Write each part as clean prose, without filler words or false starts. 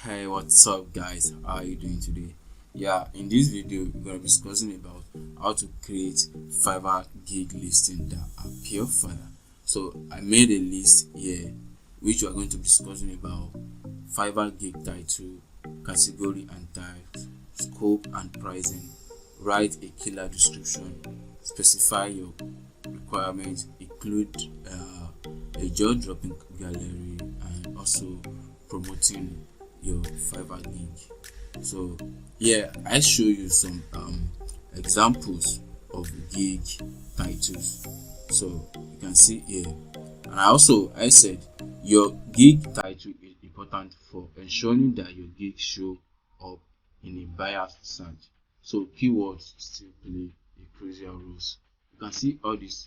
Hey, what's up, guys? How are you doing today? Yeah, in this video, we're gonna be discussing about how to create Fiverr gig listing that appear fire. So I made a list here, which we are going to be discussing about Fiverr gig title, category and types, scope and pricing. Write a killer description, specify your requirements, include a jaw-dropping gallery, and also promoting your Fiverr gig. So yeah, I show you some examples of gig titles. So you can see here, and I said your gig title is important for ensuring that your gig show up in a buyer's search. So keywords still play a crucial role. You can see all these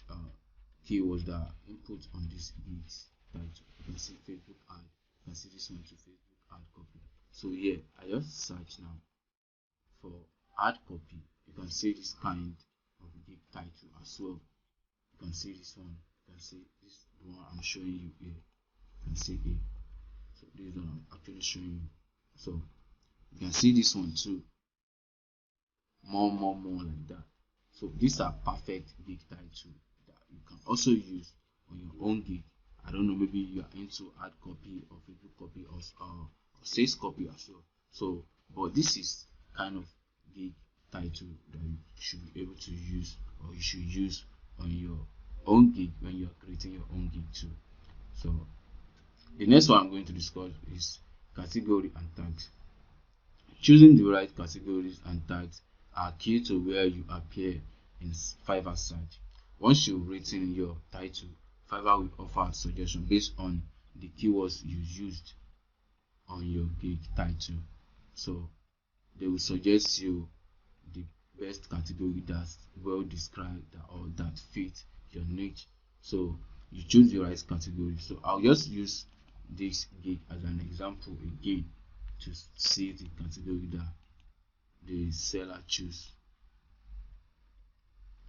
keywords that are input on this gigs title. You can see Facebook ad. You can see this one to Facebook ad copy. So here I just search now for ad copy. You can see this kind of gig title as well. You can see this one. You can see this one I'm showing you here. You can see it. So this one I'm actually showing you. So you can see this one too. More like that. So these are perfect gig title that you can also use on your own gig. I don't know, maybe you are into ad copy or Facebook copy or sales copy as well. So, but this is kind of gig title that you should be able to use, or you should use on your own gig when you are creating your own gig too. So the next one I'm going to discuss is category and tags. Choosing the right categories and tags are key to where you appear in Fiverr search. Once you've written your title, Fiverr will offer a suggestion based on the keywords you used on your gig title. So they will suggest you the best category that's well described or that fits your niche. So you choose the right category. So I'll just use this gig as an example again to see the category that the seller choose.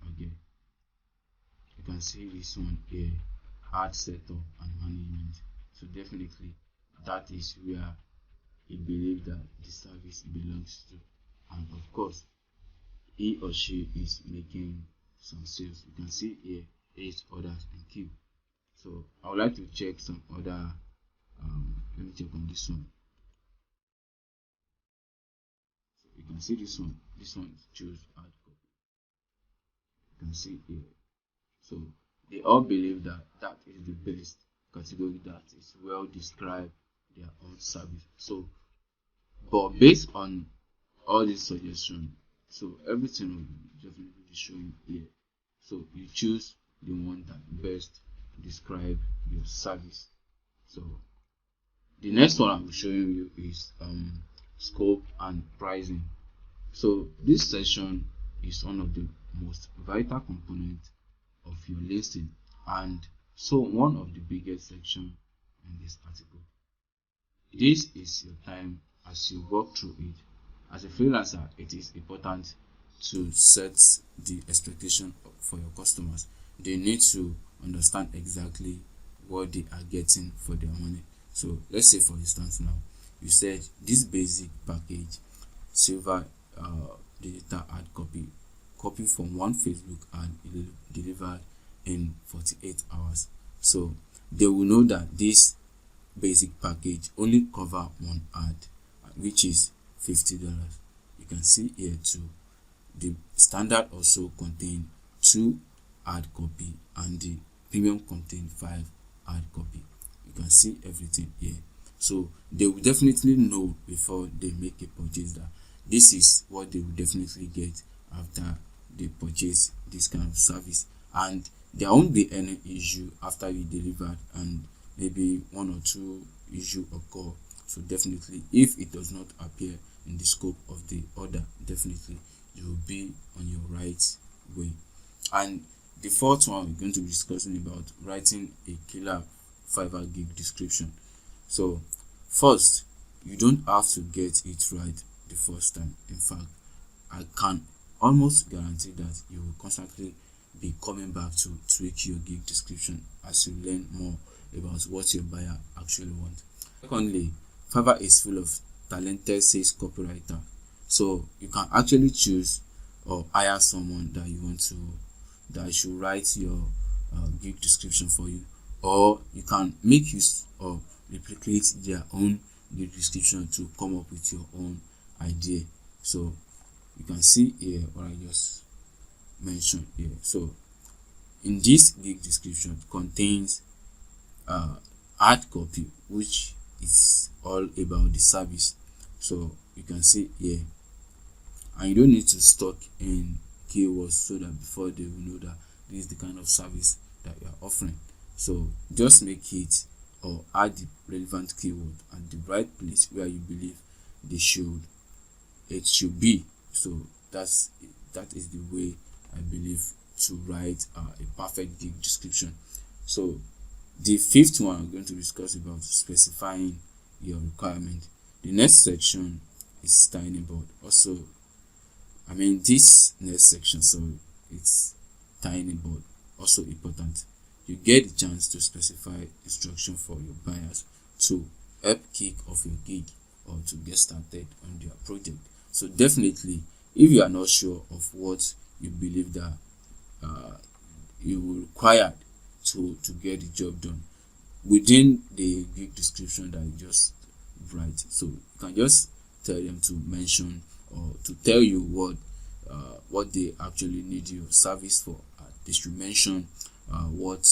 Okay, you can see this one here, ad setup and management. So definitely that is where he believes that the service belongs to, and of course he or she is making some sales. You can see here 8 orders in queue. So I would like to check some other let me check on this one. So you can see this one choose ad copy. You can see here. So they all believe that that is the best category that is well described their own service. So but based on all these suggestions, so everything will definitely be showing here. So you choose the one that best describe your service. So the next one I'm showing you is scope and pricing. So this section is one of the most vital components of your listing, and so one of the biggest section in this article. This is your time as you work through it. As a freelancer, it is important to set the expectation for your customers. They need to understand exactly what they are getting for their money. So let's say, for instance, now you said this basic package, silver digital ad copy from one Facebook ad delivered in 48 hours. So they will know that this basic package only cover one ad, which is $50. You can see here too, the standard also contain 2 ad copy and the premium contain 5 ad copy. You can see everything here. So they will definitely know before they make a purchase that this is what they will definitely get after they purchase this kind of service, and there won't be any issue after you delivered, and maybe 1 or 2 issue occur. So definitely if it does not appear in the scope of the order, definitely you will be on your right way. And the fourth one we're going to be discussing about writing a killer Fiverr gig description. So first, you don't have to get it right the first time. In fact, I can almost guarantee that you will constantly be coming back to tweak your gig description as you learn more about what your buyer actually wants. Secondly, Fiverr is full of talented sales copywriter. So you can actually choose or hire someone that you want to that should write your gig description for you, or you can make use or replicate their own gig description to come up with your own idea. So you can see here what I just mentioned here. So in this gig description contains hard copy, which is all about the service. So you can see here, and you don't need to stock in keywords so that before they will know that this is the kind of service that you are offering. So just make it or add the relevant keyword at the right place where you believe they should it should be. So that is the way I believe to write a perfect gig description. So the fifth one I'm going to discuss about specifying your requirement. The next section is tiny board. Also, this next section, so it's tiny board, also important. You get the chance to specify instruction for your buyers to help kick off your gig or to get started on their project. So definitely, if you are not sure of what you believe that you will require to get the job done within the gig description that you just write, so you can just tell them to mention or to tell you what they actually need your service for. They should mention what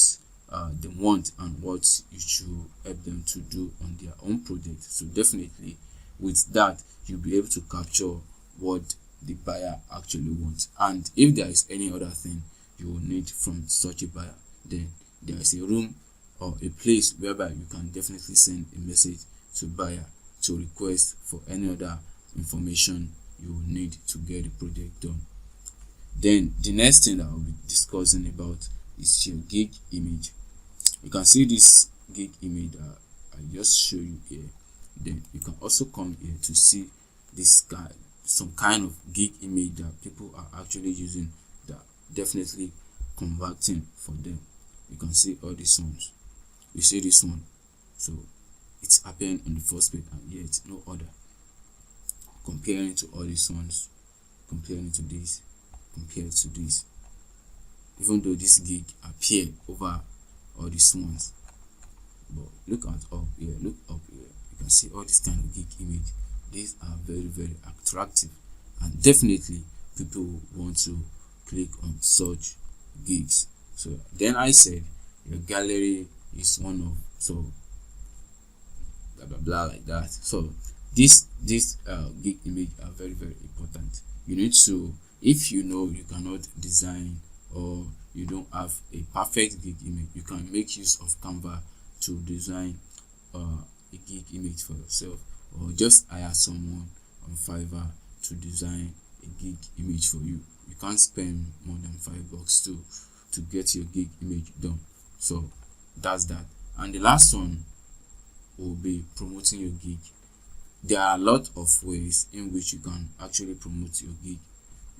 they want and what you should help them to do on their own project. So definitely with that you'll be able to capture what the buyer actually wants, and if there is any other thing you will need from such a buyer, then there is a room or a place whereby you can definitely send a message to buyer to request for any other information you will need to get the project done. Then the next thing that I'll be discussing about is your gig image. You can see this gig image that I just show you here. Then you can also come here to see this guy, some kind of gig image that people are actually using that definitely converting for them. You can see all these ones. You see this one, so it's happening on the first page and yet no other. Comparing to all these ones, comparing to this, compared to this, even though this gig appear over all these ones, but look at up here, look up here, you can see all this kind of gig image. These are very, very attractive, and definitely people want to click on such gigs. So then I said your gallery is one of, so blah blah blah like that. So this gig image are very, very important. You need to, if you know you cannot design or you don't have a perfect gig image, you can make use of Canva to design a gig image for yourself, or just hire someone on Fiverr to design a gig image for you. You can't spend more than $5 to get your gig image done. So that's that. And the last one will be promoting your gig. There are a lot of ways in which you can actually promote your gig.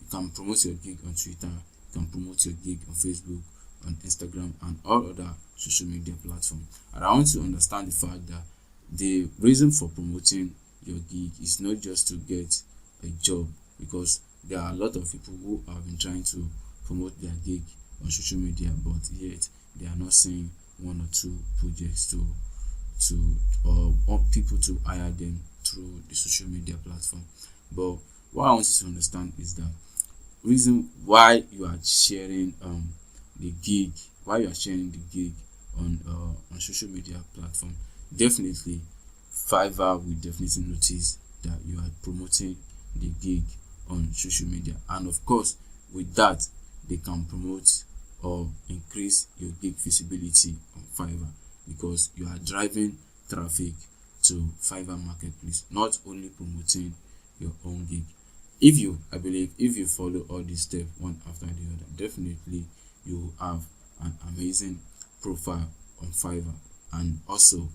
You can promote your gig on Twitter, you can promote your gig on Facebook, on Instagram, and all other social media platforms. And I want to understand the fact that the reason for promoting your gig is not just to get a job, because there are a lot of people who have been trying to promote their gig on social media, but yet they are not seeing one or two projects to or want people to hire them through the social media platform. But what I want you to understand is that reason why you are sharing the gig, on social media platform, definitely Fiverr will definitely notice that you are promoting the gig on social media, and of course with that they can promote or increase your gig visibility on Fiverr, because you are driving traffic to Fiverr marketplace, not only promoting your own gig. I believe if you follow all these steps one after the other, definitely you will have an amazing profile on Fiverr, and also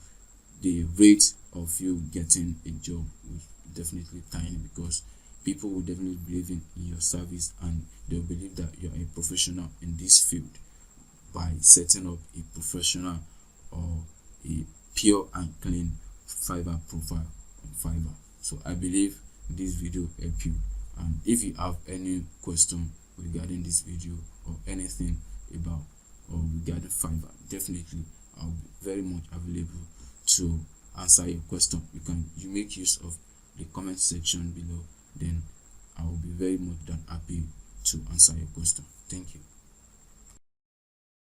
the rate of you getting a job will definitely tiny, because people will definitely believe in your service, and they'll believe that you're a professional in this field by setting up a professional or a pure and clean Fiverr profile on Fiverr. So I believe this video helped you, and if you have any question regarding this video or anything about or regarding Fiverr, definitely I'll be very much available to answer your question. You make use of the comment section below, then I will be very much than happy to answer your question. Thank you.